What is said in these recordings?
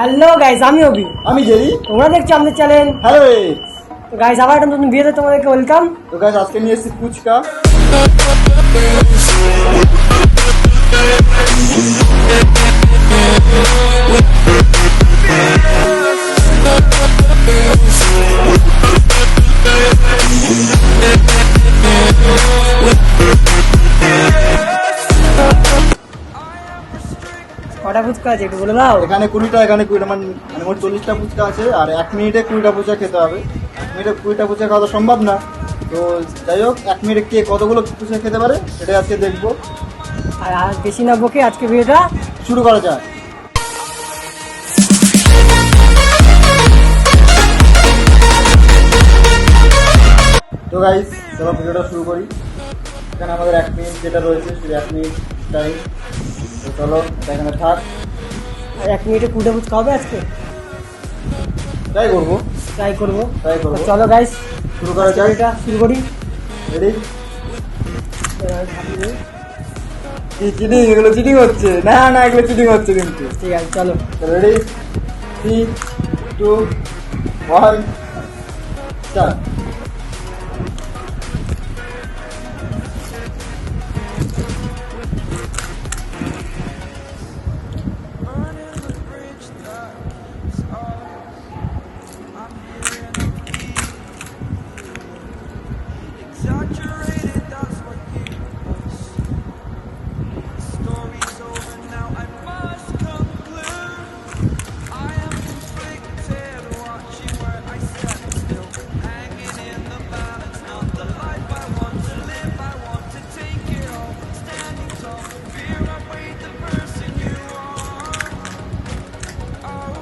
Hello guys, আমি অভি, আমি Jerry. তোমরা দেখছো আমাদের চ্যানেল। হ্যালো তো গাইস, আবার একটা নতুন ভিডিওতে তোমাদেরকে ওয়েলকাম। তো গাইস, আজকে নিয়ে এসেছি ফুচকা। কটা ফুচকা আছে একটু বলে দাও। এখানে 20টা, এখানে 20টা, মানে মোট 40টা ফুচকা আছে। আর 1 মিনিটে 20টা ফুচকা খেতে হবে। 1 মিনিটে 20টা ফুচকা খাওয়া তো সম্ভব না। তো যাই হোক, 1 মিনিটে কে কতগুলো ফুচকা খেতে পারে সেটাই আজকে দেখবো। আর বেশি না বকে আজকে ভিডিওটা শুরু করা যাক। তো গাইস, চলো ভিডিওটা শুরু করি। এখানে আমাদের 1 মিনিট যেটা রয়েছে সেই 1 মিনিট টাইম। তো চলো এটা এখানে থাক। আর 1 মিনিটে 20টা ফুচকা হবে আজকে। ট্রাই করবো। ট্রাই করবো। ট্রাই করবো। তো চলো গাইস, শুরু করা যাক। এটা শুরু করি। রেডি? চিটিং, এগুলো চিটিং হচ্ছে। না না, এগুলো চিটিং হচ্ছে কিন্তু। ঠিক আছে, চলো। Ready? 3, 2, 1, start. Exaggerated, that's what you was. Story's over now, I must conclude. I am conflicted, watching where I stand still, hanging in the balance. Not the life I want to live, I want to take it all. Standing tall, fear I weighed the person you are. Oh,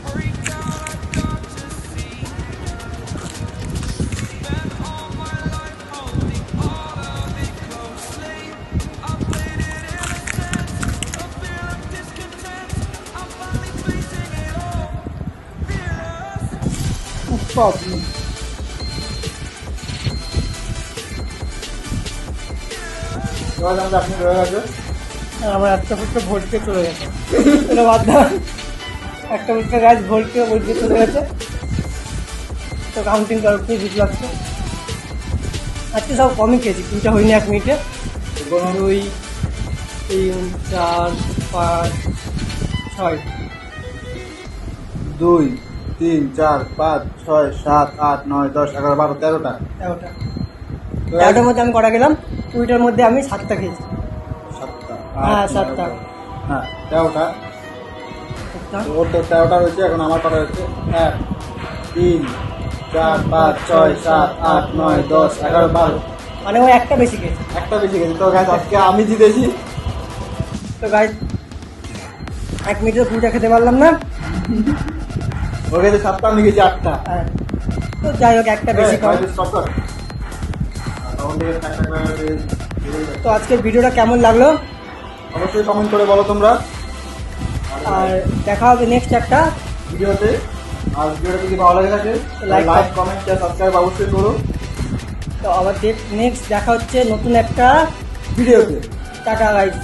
break down, I've got to see. Spent all my life holding all of it closely. I played it innocent, a fear of discontent. I'm finally facing it all, fearless. এবার আমাদের আপনি রয়ে গেছে। আর আমার একটা ফুচকা ভোটকে চলে গেছে। চলো বাদ দাও। একটা ফুচকা গাছ ভোটকে ভোটকে চলে গেছে। তো কাউন্টিং করো, খুব ঠিক লাগছে। আজকে সব কমই খেয়েছি, 2টা হয়নি 1 মিনিটে। 2, 3, 4, 5, 6। 2, 3, 4, 5, 6, 7, 8, 9, 10, 11, 12, 13টা। 13টা। 13টার মধ্যে আমি কটা গেলাম? 2টার মধ্যে আমি 7টা খেয়েছি। 7টা। হ্যাঁ, 7টা। হ্যাঁ, 13টা। 7টা। তো ওর তো 13টা হয়েছে, এখন আমার কটা হচ্ছে? 1, 3, 4, 5, 6, 7, 8, 9, 10, 11, 12। মানে ও একটা বেশি খেয়েছে। একটা বেশি গেছে। তো গাছ আজকে আমি জিতেছি। তো গাইজ, 1 মিনিটে 2টা খেতে পারলাম না। ওর কাছে 7টা, আমি গেছি 8টা। আর তো যাই হোক, একটা বেশি খাওয়া। তো আজকের ভিডিওটা কেমন লাগলো অবশ্যই কমেন্ট করে বলো তোমরা। আর দেখা হবে নেক্সট একটা ভিডিওতে। আর ভিডিওটা যদি ভালো লাগে থাকে লাইক, লাইক, কমেন্ট, সাবস্ক্রাইব অবশ্যই করো। তো আবার নেক্সট দেখা হচ্ছে নতুন একটা ভিডিওতে। Tata guys.